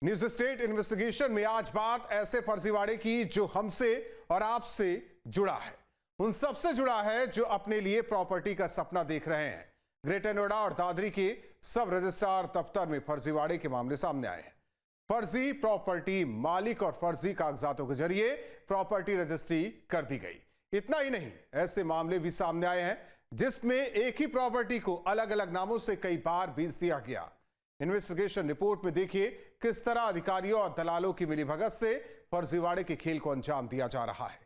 News state investigation में आज बात ऐसे फर्जीवाड़े की जो हमसे और आपसे जुड़ा है, उन सबसे जुड़ा है जो अपने लिए प्रॉपर्टी का सपना देख रहे हैं। ग्रेटर नोएडा और दादरी के सब रजिस्ट्रार दफ्तर में फर्जीवाड़े के मामले सामने आए हैं। फर्जी प्रॉपर्टी मालिक और फर्जी कागजातों के जरिए प्रॉपर्टी रजिस्ट्री कर दी गई। इतना ही नहीं, ऐसे मामले भी सामने आए हैं जिसमें एक ही प्रॉपर्टी को अलग अलग नामों से कई बार बेच दिया गया। इन्वेस्टिगेशन रिपोर्ट में देखिए किस तरह अधिकारियों और दलालों की मिलीभगत से फर्जीवाड़े के खेल को अंजाम दिया जा रहा है।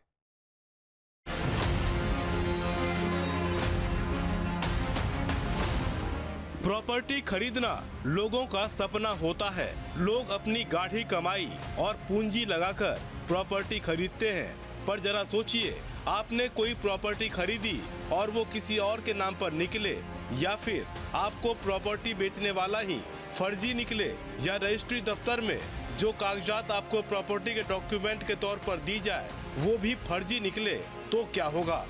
प्रॉपर्टी खरीदना लोगों का सपना होता है। लोग अपनी गाढ़ी कमाई और पूंजी लगाकर प्रॉपर्टी खरीदते हैं। पर जरा सोचिए, आपने कोई प्रॉपर्टी खरीदी और वो किसी और के नाम पर निकले, या फिर आपको प्रॉपर्टी बेचने वाला ही फर्जी निकले, या रजिस्ट्री दफ्तर में जो कागजात आपको प्रॉपर्टी के डॉक्यूमेंट के तौर पर दी जाए वो भी फर्जी निकले, तो क्या होगा।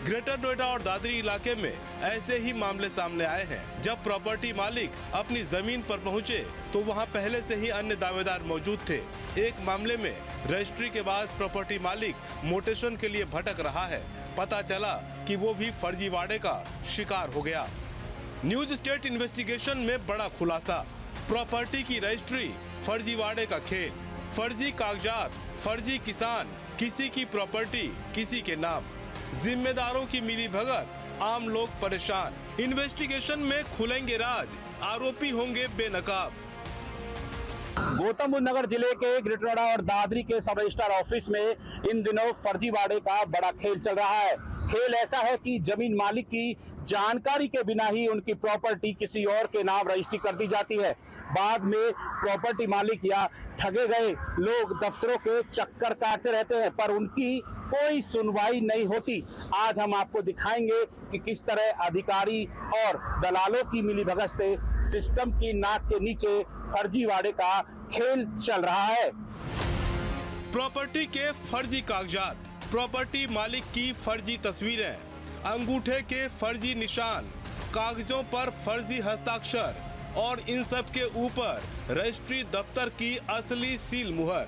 ग्रेटर नोएडा और दादरी इलाके में ऐसे ही मामले सामने आए हैं। जब प्रॉपर्टी मालिक अपनी जमीन पर पहुंचे तो वहां पहले से ही अन्य दावेदार मौजूद थे। एक मामले में रजिस्ट्री के बाद प्रॉपर्टी मालिक मोटेशन के लिए भटक रहा है। पता चला कि वो भी फर्जीवाड़े का शिकार हो गया। न्यूज स्टेट इन्वेस्टिगेशन में बड़ा खुलासा, प्रॉपर्टी की रजिस्ट्री फर्जीवाड़े का खेल, फर्जी कागजात, फर्जी किसान, किसी की प्रॉपर्टी किसी के नाम, जिम्मेदारों की मिलीभगत, आम लोग परेशान। इन्वेस्टिगेशन में खुलेंगे राज, आरोपी होंगे बेनकाब। गौतम बुद्ध नगर जिले के ग्रेटर नोएडा और दादरी के सब रजिस्ट्रार ऑफिस में इन दिनों फर्जीवाड़े का बड़ा खेल चल रहा है। खेल ऐसा है कि जमीन मालिक की जानकारी के बिना ही उनकी प्रॉपर्टी किसी और के नाम रजिस्ट्री कर दी जाती है। बाद में प्रॉपर्टी मालिक या ठगे गए लोग दफ्तरों के चक्कर काटते रहते हैं, पर उनकी कोई सुनवाई नहीं होती। आज हम आपको दिखाएंगे कि किस तरह अधिकारी और दलालों की मिलीभगत से सिस्टम की नाक के नीचे फर्जीवाड़े का खेल चल रहा है। प्रॉपर्टी के फर्जी कागजात, प्रॉपर्टी मालिक की फर्जी तस्वीरें, अंगूठे के फर्जी निशान, कागजों पर फर्जी हस्ताक्षर और इन सब के ऊपर रजिस्ट्री दफ्तर की असली सील मुहर।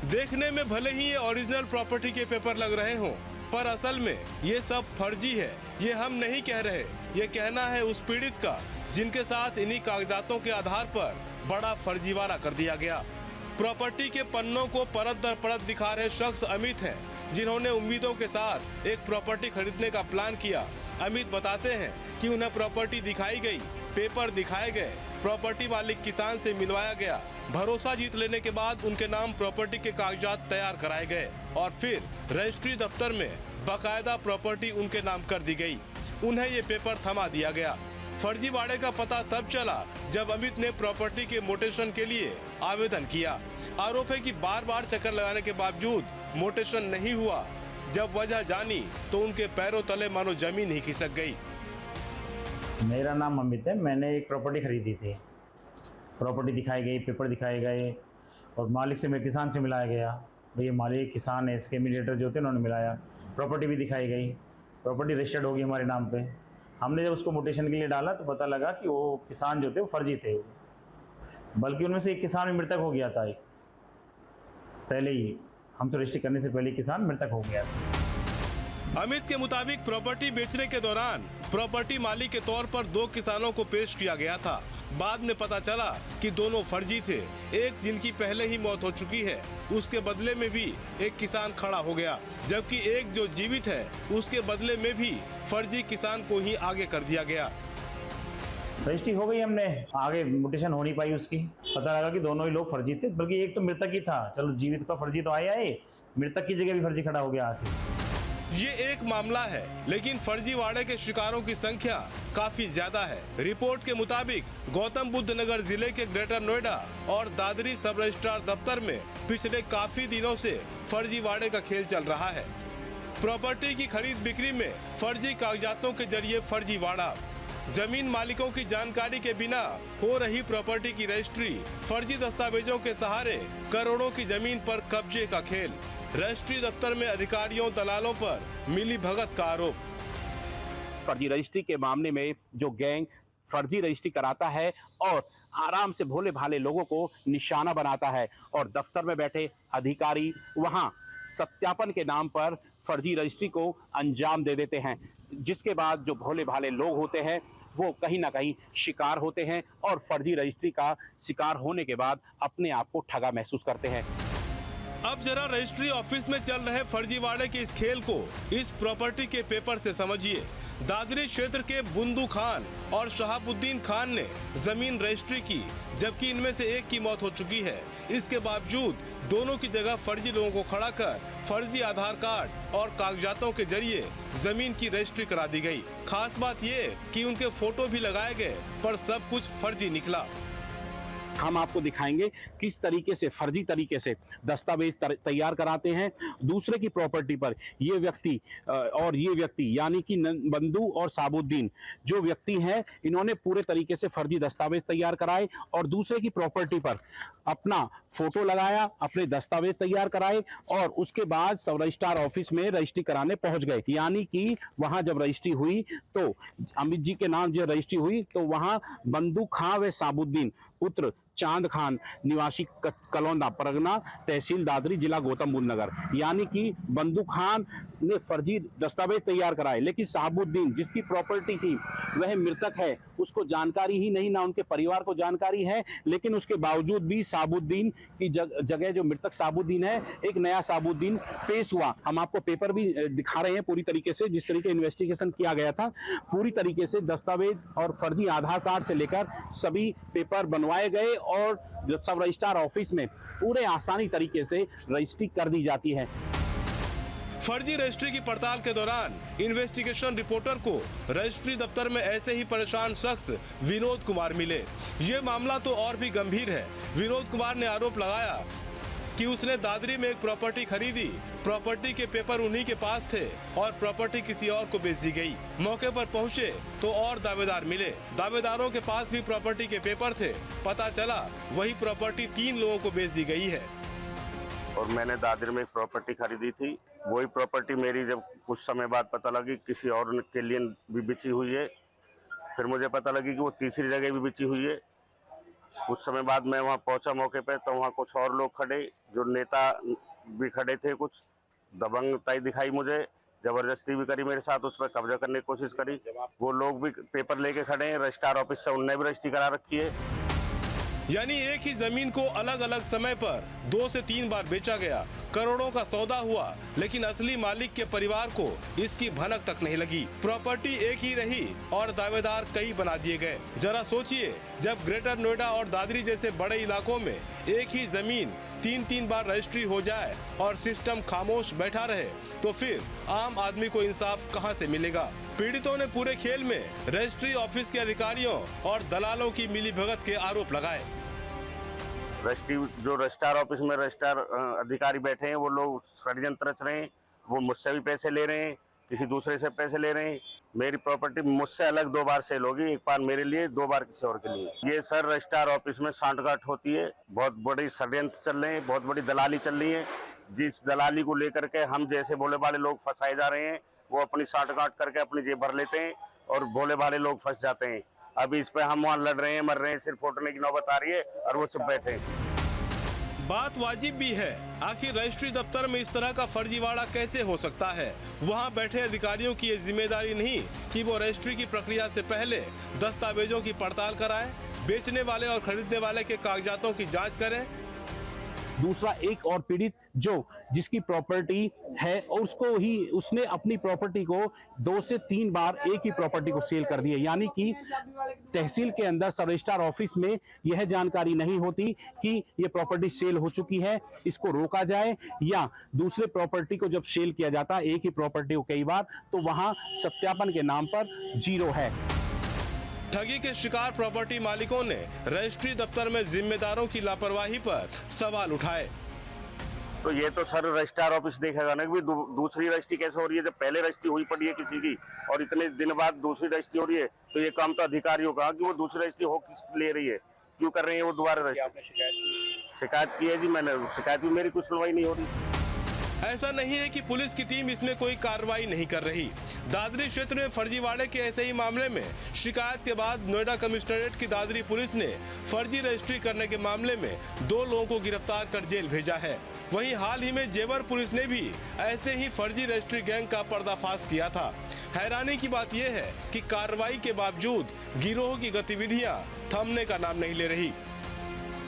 देखने में भले ही ये ओरिजिनल प्रॉपर्टी के पेपर लग रहे हों, पर असल में ये सब फर्जी है। ये हम नहीं कह रहे, ये कहना है उस पीड़ित का जिनके साथ इन्हीं कागजातों के आधार पर बड़ा फर्जीवाड़ा कर दिया गया। प्रॉपर्टी के पन्नों को परत दर परत दिखा रहे शख्स अमित हैं, जिन्होंने उम्मीदों के साथ एक प्रॉपर्टी खरीदने का प्लान किया। अमित बताते हैं कि उन्हें प्रॉपर्टी दिखाई गई, पेपर दिखाए गए, प्रॉपर्टी मालिक किसान से मिलवाया गया। भरोसा जीत लेने के बाद उनके नाम प्रॉपर्टी के कागजात तैयार कराए गए और फिर रजिस्ट्री दफ्तर में बाकायदा प्रॉपर्टी उनके नाम कर दी गई। उन्हें ये पेपर थमा दिया गया। फर्जीवाड़े का पता तब चला जब अमित ने प्रॉपर्टी के मोटेशन के लिए आवेदन किया। आरोप है कि बार बार चक्कर लगाने के बावजूद मोटेशन नहीं हुआ। जब वजह जानी तो उनके पैरों तले मानो जमीन ही खिसक गई। मेरा नाम अमित है। मैंने एक प्रॉपर्टी खरीदी थी। प्रॉपर्टी दिखाई गई, पेपर दिखाए गए और मालिक से मैं किसान से मिलाया गया। भैया मालिक किसान है, इसके मीडिएटर जो थे उन्होंने मिलाया। प्रॉपर्टी भी दिखाई गई, प्रॉपर्टी रजिस्टर्ड होगी हमारे नाम पे। हमने जब उसको मोटेशन के लिए डाला तो पता लगा कि वो किसान जो थे वो फर्जी थे, बल्कि उनमें से एक किसान भी मृतक हो गया था। एक पहले ही हमसे रजिस्ट्री करने से पहले किसान मृतक हो गया था। अमित के मुताबिक प्रॉपर्टी बेचने के दौरान प्रॉपर्टी मालिक के तौर पर 2 किसानों को पेश किया गया था। बाद में पता चला कि दोनों फर्जी थे। एक जिनकी पहले ही मौत हो चुकी है, उसके बदले में भी एक किसान खड़ा हो गया, जबकि एक जो जीवित है उसके बदले में भी फर्जी किसान को ही आगे कर दिया गया। रजिस्ट्री हो गई, हमने आगे मोटेशन हो नहीं पाई उसकी। पता लगा कि दोनों ही लोग फर्जी थे, बल्कि एक तो मृतक ही था। चलो जीवित का फर्जी तो आए, मृतक की जगह भी फर्जी खड़ा हो गया आके। ये एक मामला है, लेकिन फर्जीवाड़े के शिकारों की संख्या काफी ज्यादा है। रिपोर्ट के मुताबिक गौतम बुद्ध नगर जिले के ग्रेटर नोएडा और दादरी सब रजिस्ट्रार दफ्तर में पिछले काफी दिनों से फर्जीवाड़े का खेल चल रहा है। प्रॉपर्टी की खरीद बिक्री में फर्जी कागजातों के जरिए फर्जीवाड़ा, जमीन मालिकों की जानकारी के बिना हो रही प्रॉपर्टी की रजिस्ट्री, फर्जी दस्तावेजों के सहारे करोड़ों की जमीन पर कब्जे का खेल, रजिस्ट्री दफ्तर में अधिकारियों दलालों पर मिलीभगत का आरोप। फर्जी रजिस्ट्री के मामले में जो गैंग फर्जी रजिस्ट्री कराता है और आराम से भोले भाले लोगों को निशाना बनाता है और दफ्तर में बैठे अधिकारी वहां सत्यापन के नाम पर फर्जी रजिस्ट्री को अंजाम दे देते हैं, जिसके बाद जो भोले भाले लोग होते हैं वो कहीं ना कहीं शिकार होते हैं और फर्जी रजिस्ट्री का शिकार होने के बाद अपने आप को ठगा महसूस करते हैं। अब जरा रजिस्ट्री ऑफिस में चल रहे फर्जीवाड़े के इस खेल को इस प्रॉपर्टी के पेपर से समझिए। दादरी क्षेत्र के बुंदू खान और शहाबुद्दीन खान ने जमीन रजिस्ट्री की, जबकि इनमें से एक की मौत हो चुकी है। इसके बावजूद दोनों की जगह फर्जी लोगों को खड़ा कर फर्जी आधार कार्ड और कागजातों के जरिए जमीन की रजिस्ट्री करा दी गई। खास बात ये कि उनके फोटो भी लगाए गए, पर सब कुछ फर्जी निकला। हम आपको दिखाएंगे किस तरीके से फर्जी तरीके से दस्तावेज तैयार कराते हैं दूसरे की प्रॉपर्टी पर। ये व्यक्ति यानी कि बंधु और साबुद्दीन जो व्यक्ति हैं, इन्होंने पूरे तरीके से फर्जी दस्तावेज तैयार कराए और दूसरे की प्रॉपर्टी पर अपना फोटो लगाया, अपने दस्तावेज तैयार कराए और उसके बाद सब रजिस्ट्रार ऑफिस में रजिस्ट्री कराने पहुंच गए। यानी कि वहां जब रजिस्ट्री हुई तो अमित जी के नाम जो रजिस्ट्री हुई तो वहां बंधु खां व साबुद्दीन पुत्र चांद खान निवासी कलौंदा परगना तहसील दादरी जिला गौतम बुद्ध नगर, यानी कि बंधु खान ने फर्जी दस्तावेज तैयार कराए, लेकिन साबुद्दीन जिसकी प्रॉपर्टी थी वह मृतक है, उसको जानकारी ही नहीं, ना उनके परिवार को जानकारी है। लेकिन उसके बावजूद भी साबुद्दीन की जगह जो मृतक साबुद्दीन है, एक नया साबुद्दीन पेश हुआ। हम आपको पेपर भी दिखा रहे हैं पूरी तरीके से, जिस तरीके इन्वेस्टिगेशन किया गया था पूरी तरीके से दस्तावेज और फर्जी आधार कार्ड से लेकर सभी पेपर बनवाए गए और सब रजिस्ट्रार ऑफिस में पूरे आसानी तरीके से रजिस्ट्री कर दी जाती है। फर्जी रजिस्ट्री की पड़ताल के दौरान इन्वेस्टिगेशन रिपोर्टर को रजिस्ट्री दफ्तर में ऐसे ही परेशान शख्स विनोद कुमार मिले। ये मामला तो और भी गंभीर है। विनोद कुमार ने आरोप लगाया कि उसने दादरी में एक प्रॉपर्टी खरीदी, प्रॉपर्टी के पेपर उन्हीं के पास थे और प्रॉपर्टी किसी और को बेच दी गई। मौके पर पहुंचे तो और दावेदार मिले। दावेदारों के पास भी प्रॉपर्टी के पेपर थे। पता चला वही प्रॉपर्टी 3 लोगों को बेच दी गई है। और मैंने दादरी में एक प्रॉपर्टी खरीदी थी, वही प्रॉपर्टी मेरी जब कुछ समय बाद पता लगी किसी और के लिए भी बिची हुई है। फिर मुझे पता लगी कि वो तीसरी जगह भी बिची हुई है। कुछ समय बाद मैं वहाँ पहुँचा मौके पे, तो वहाँ कुछ और लोग खड़े, जो नेता भी खड़े थे, कुछ दबंगताई दिखाई मुझे, जबरदस्ती भी करी मेरे साथ, उस पर कब्जा करने की कोशिश करी। वो लोग भी पेपर लेके खड़े हैं, रजिस्ट्रार ऑफिस से उनने भी रजिस्ट्री करा रखी है। यानी एक ही जमीन को अलग अलग समय पर 2 से 3 बार बेचा गया, करोड़ों का सौदा हुआ, लेकिन असली मालिक के परिवार को इसकी भनक तक नहीं लगी। प्रॉपर्टी एक ही रही और दावेदार कई बना दिए गए। जरा सोचिए, जब ग्रेटर नोएडा और दादरी जैसे बड़े इलाकों में एक ही जमीन 3-3 बार रजिस्ट्री हो जाए और सिस्टम खामोश बैठा रहे, तो फिर आम आदमी को इंसाफ कहां से मिलेगा। पीड़ितों ने पूरे खेल में रजिस्ट्री ऑफिस के अधिकारियों और दलालों की मिलीभगत के आरोप लगाए। रजिस्ट्री जो रजिस्ट्रार ऑफिस में रजिस्ट्रार अधिकारी बैठे हैं, वो लोग षड्यंत्र रच रहे हैं। वो मुझसे भी पैसे ले रहे हैं, किसी दूसरे से पैसे ले रहे हैं। मेरी प्रॉपर्टी मुझसे अलग 2 बार सेल होगी, एक बार मेरे लिए, 2 बार किसी और के लिए। ये सर रजिस्ट्रार ऑफिस में सांठगांठ होती है, बहुत बड़ी षड्यंत्र चल रहे हैं, बहुत बड़ी दलाली चल रही है। जिस दलाली को लेकर के हम जैसे भोले भाले लोग फंसाए जा रहे हैं, वो अपनी सांठगांठ करके अपनी जेब भर लेते हैं और भोले भाले लोग फंस जाते हैं। अभी इस पे हम वहाँ लड़ रहे हैं, मर रहे हैं, सिर्फ फोटने की नौबत आ रही है और वो चुप बैठे हैं। बात वाजिब भी है। आखिर रजिस्ट्री दफ्तर में इस तरह का फर्जीवाड़ा कैसे हो सकता है? वहां बैठे अधिकारियों की ये जिम्मेदारी नहीं कि वो रजिस्ट्री की प्रक्रिया से पहले दस्तावेजों की पड़ताल कराएं, बेचने वाले और खरीदने वाले के कागजातों की जांच करें। दूसरा एक और पीड़ित जिसकी प्रॉपर्टी है और उसने अपनी प्रॉपर्टी को 2 से 3 बार एक ही प्रॉपर्टी को सेल कर दी है। यानी कि तहसील के अंदर सब रजिस्ट्रार ऑफिस में यह जानकारी नहीं होती कि ये प्रॉपर्टी सेल हो चुकी है, इसको रोका जाए, या दूसरे प्रॉपर्टी को जब सेल किया जाता है एक ही प्रॉपर्टी को कई बार, तो वहां सत्यापन के नाम पर 0 है। ठगी के शिकार प्रॉपर्टी मालिकों ने रजिस्ट्री दफ्तर में जिम्मेदारों की लापरवाही पर सवाल उठाए। तो ये तो सर रजिस्ट्रार ऑफिस देखेगा ना कि दूसरी रजिस्ट्री कैसे हो रही है, जब पहले रजिस्ट्री हुई पड़ी है किसी की और इतने दिन बाद दूसरी रजिस्ट्री हो रही है। तो ये काम तो अधिकारियों का कि वो दूसरी रजिस्ट्री हो किस ले रही है, क्यों कर रहे हैं वो दोबारा रजिस्ट्री। शिकायत की है जी मैंने, शिकायत भी मेरी कुछ सुनवाई नहीं हो रही। ऐसा नहीं है कि पुलिस की टीम इसमें कोई कार्रवाई नहीं कर रही। दादरी क्षेत्र में फर्जीवाड़े के ऐसे ही मामले में शिकायत के बाद नोएडा कमिश्नरेट की दादरी पुलिस ने फर्जी रजिस्ट्री करने के मामले में 2 लोगों को गिरफ्तार कर जेल भेजा है। वहीं हाल ही में जेवर पुलिस ने भी ऐसे ही फर्जी रजिस्ट्री गैंग का पर्दाफाश किया था। हैरानी की बात यह है कि कार्रवाई के बावजूद गिरोह की गतिविधियां थमने का नाम नहीं ले रही।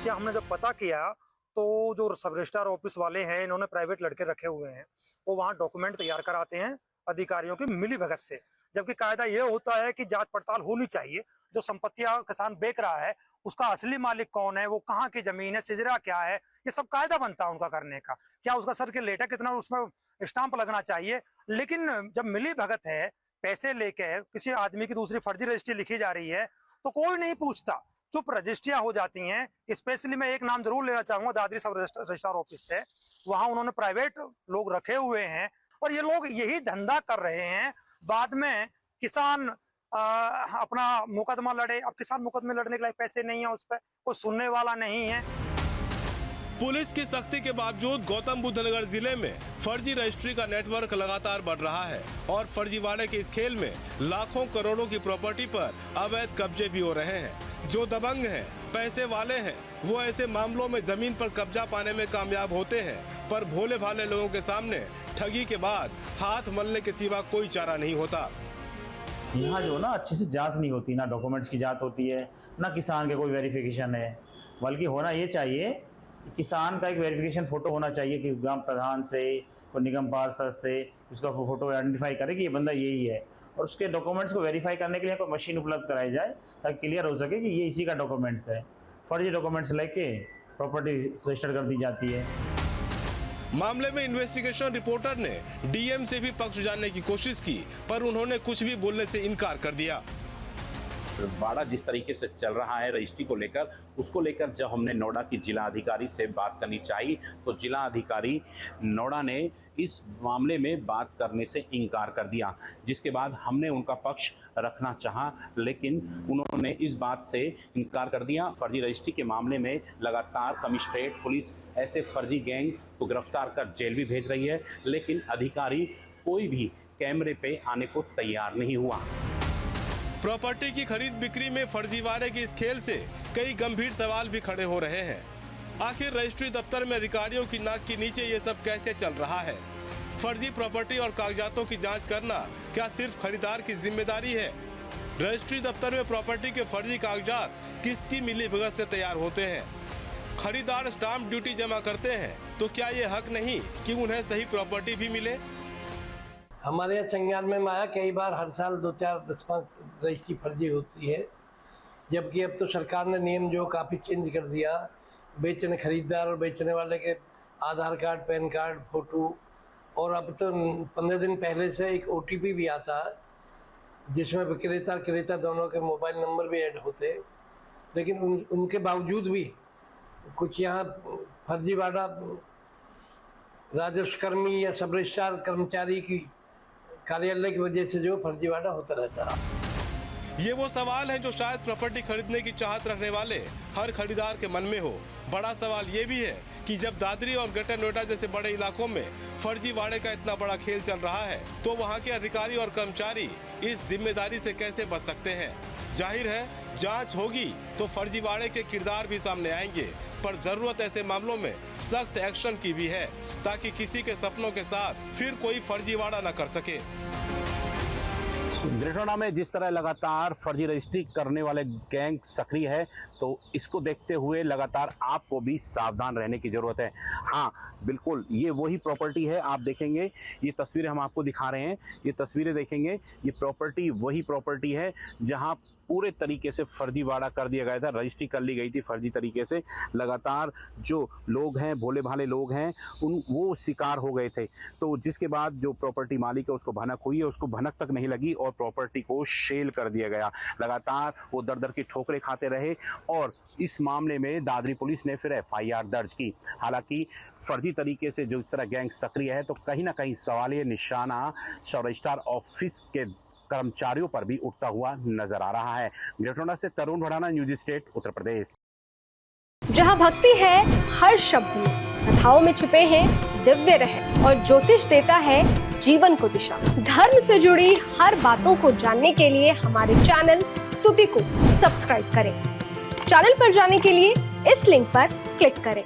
क्या हमने जब पता किया तो जो सब रजिस्ट्रार ऑफिस वाले हैं, इन्होंने प्राइवेट लड़के रखे हुए हैं, वो वहाँ डॉक्यूमेंट तैयार कराते हैं अधिकारियों की मिली भगत से, जबकि कायदा ये होता है कि जांच पड़ताल होनी चाहिए। जो संपत्तियां किसान बेच रहा है उसका असली मालिक कौन है, वो कहाँ की जमीन है, सिजरा क्या है, ये सब कायदा बनता है उनका करने का। क्या उसका सर्किलेट है, कितना उसमें स्टाम्प लगना चाहिए। लेकिन जब मिली भगत है, पैसे लेके किसी आदमी की दूसरी फर्जी रजिस्ट्री लिखी जा रही है तो कोई नहीं पूछता, चुप रजिस्ट्रियां हो जाती हैं। स्पेशली मैं एक नाम जरूर लेना चाहूंगा दादरी सब रजिस्ट्रार ऑफिस से। वहां उन्होंने प्राइवेट लोग रखे हुए हैं और ये लोग यही धंधा कर रहे हैं। बाद में किसान अपना मुकदमा लड़े। अब किसान मुकदमे लड़ने के लिए पैसे नहीं है, उस पर कोई सुनने वाला नहीं है। पुलिस की सख्ती के बावजूद गौतम बुद्ध नगर जिले में फर्जी रजिस्ट्री का नेटवर्क लगातार बढ़ रहा है और फर्जीवाड़े के इस खेल में लाखों करोड़ों की प्रॉपर्टी पर अवैध कब्जे भी हो रहे हैं। जो दबंग हैं, पैसे वाले हैं, वो ऐसे मामलों में जमीन पर कब्जा पाने में कामयाब होते हैं, पर भोले भाले लोगों के सामने ठगी के बाद हाथ मलने के सिवा कोई चारा नहीं होता। यहाँ जो ना अच्छे से जांच नहीं होती, ना डॉक्यूमेंट्स की जांच होती है, ना किसान के कोई वेरिफिकेशन है। बल्कि होना ये चाहिए कि किसान का एक वेरिफिकेशन फोटो होना चाहिए कि ग्राम प्रधान से, कोई निगम पार्षद से उसका फोटो आइडेंटिफाई करे कि ये बंदा यही है, और उसके डॉक्यूमेंट्स को वेरीफाई करने के लिए कोई मशीन उपलब्ध कराई जाए ताकि क्लियर हो सके कि ये इसी का डॉक्यूमेंट्स है। फर्जी डॉक्यूमेंट्स लेके प्रॉपर्टी रजिस्टर कर दी जाती है। मामले में इन्वेस्टिगेशन रिपोर्टर ने डीएम से भी पक्ष जानने की कोशिश की, पर उन्होंने कुछ भी बोलने से इनकार कर दिया। वाड़ा जिस तरीके से चल रहा है रजिस्ट्री को लेकर, उसको लेकर जब हमने नोएडा की जिला अधिकारी से बात करनी चाहिए तो जिला अधिकारी नोएडा ने इस मामले में बात करने से इनकार कर दिया, जिसके बाद हमने उनका पक्ष रखना चाहा लेकिन उन्होंने इस बात से इनकार कर दिया। फर्जी रजिस्ट्री के मामले में लगातार कमिश्नरेट पुलिस ऐसे फर्जी गैंग को गिरफ्तार कर जेल भी भेज रही है, लेकिन अधिकारी कोई भी कैमरे पे आने को तैयार नहीं हुआ। प्रॉपर्टी की खरीद बिक्री में फर्जीवाड़े के इस खेल से कई गंभीर सवाल भी खड़े हो रहे हैं। आखिर रजिस्ट्री दफ्तर में अधिकारियों की नाक के नीचे ये सब कैसे चल रहा है? फर्जी प्रॉपर्टी और कागजातों की जांच करना क्या सिर्फ खरीदार की जिम्मेदारी है? रजिस्ट्री दफ्तर में प्रॉपर्टी के फर्जी कागजात किसकी मिलीभगत से तैयार होते हैं? खरीदार स्टाम्प ड्यूटी जमा करते हैं तो क्या ये हक नहीं कि उन्हें सही प्रॉपर्टी भी मिले? हमारे यहाँ संज्ञान में आया कई बार, हर साल 2-4-10-5 रजिस्ट्री फर्जी होती है, जबकि अब तो सरकार ने नियम जो काफ़ी चेंज कर दिया। बेचने खरीदार और बेचने वाले के आधार कार्ड, पैन कार्ड, फ़ोटो, और अब तो 15 दिन पहले से एक OTP भी आता है जिसमें विक्रेता क्रेता दोनों के मोबाइल नंबर भी ऐड होते। लेकिन उनके बावजूद भी कुछ यहाँ फर्जीवाड़ा राजस्व कर्मी या सब रजिस्ट्रार कर्मचारी की कार्यालय की वजह से जो फर्जीवाड़ा होता रहता है। ये वो सवाल है जो शायद प्रॉपर्टी खरीदने की चाहत रखने वाले हर खरीदार के मन में हो। बड़ा सवाल ये भी है कि जब दादरी और ग्रेटर नोएडा जैसे बड़े इलाकों में फर्जीवाड़े का इतना बड़ा खेल चल रहा है तो वहाँ के अधिकारी और कर्मचारी इस जिम्मेदारी से कैसे बच सकते हैं? जाहिर है जांच होगी तो फर्जीवाड़े के किरदार भी सामने आएंगे, पर जरूरत ऐसे मामलों में सख्त एक्शन की भी है ताकि किसी के सपनों के साथ फिर कोई फर्जीवाड़ा न कर सके। ग्रेटर नोएडा में जिस तरह लगातार फर्जी रजिस्ट्री करने वाले गैंग सक्रिय है, तो इसको देखते हुए लगातार आपको भी सावधान रहने की जरूरत है। हाँ बिल्कुल, ये वही प्रॉपर्टी है। आप देखेंगे ये तस्वीरें हम आपको दिखा रहे हैं, ये तस्वीरें देखेंगे, ये प्रॉपर्टी वही प्रॉपर्टी है जहां पूरे तरीके से फर्जीवाड़ा कर दिया गया था, रजिस्ट्री कर ली गई थी फर्जी तरीके से। लगातार जो लोग हैं, भोले भाले लोग हैं, वो शिकार हो गए थे। तो जिसके बाद जो प्रॉपर्टी मालिक है उसको भनक हुई है, उसको भनक तक नहीं लगी और प्रॉपर्टी को सेल कर दिया गया। लगातार वो दर दर की ठोकरें खाते रहे और इस मामले में दादरी पुलिस ने फिर FIR दर्ज की। हालांकि फर्जी तरीके से जो इस तरह गैंग सक्रिय है तो कहीं ना कहीं सवालिया निशाना सब रजिस्ट्रार ऑफिस के कर्मचारियों पर भी उठता हुआ नजर आ रहा है। ग्रेटर नोएडा से तरुण भड़ाना, न्यूज स्टेट, उत्तर प्रदेश। जहां भक्ति है हर शब्द में, कथाओं में छुपे हैं दिव्य रहे और ज्योतिष देता है जीवन को दिशा। धर्म से जुड़ी हर बातों को जानने के लिए हमारे चैनल स्तुति को सब्सक्राइब करें। चैनल पर जाने के लिए इस लिंक पर क्लिक करें।